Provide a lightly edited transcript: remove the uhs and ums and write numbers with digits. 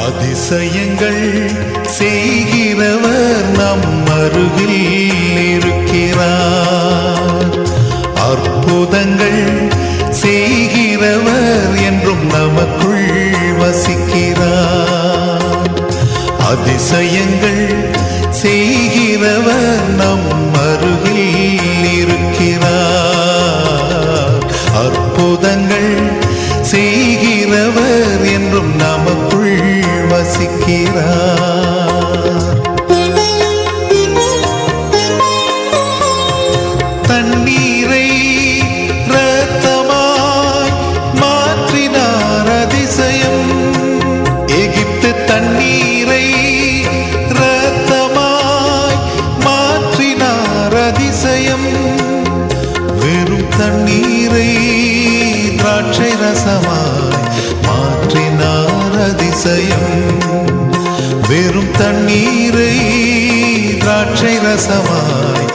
அதிசயங்கள் செய்கிறவர் நம் அருகில் இருக்கிறார். அற்புதங்கள் செய்கிறவர் என்றும் நமக்குள் வசிக்கிறார். அதிசயங்கள் செய்கிறவர் நம் அருகில் இருக்கிறார். அற்புதங்கள் செய்கிறவர் என்றும் நமக்குள் வசிக்கிறார். தண்ணீரை இரத்தமாய் மாற்றினார் அதிசயம். எகிப்து தண்ணீரை இரத்தமாய் மாற்றினார் அதிசயம். வெறும் தண்ணீரை திராட்சை ரசமாய் மாற்றினார் அதிசயம். வெறும் தண்ணீரை திராட்சை ரசமாய்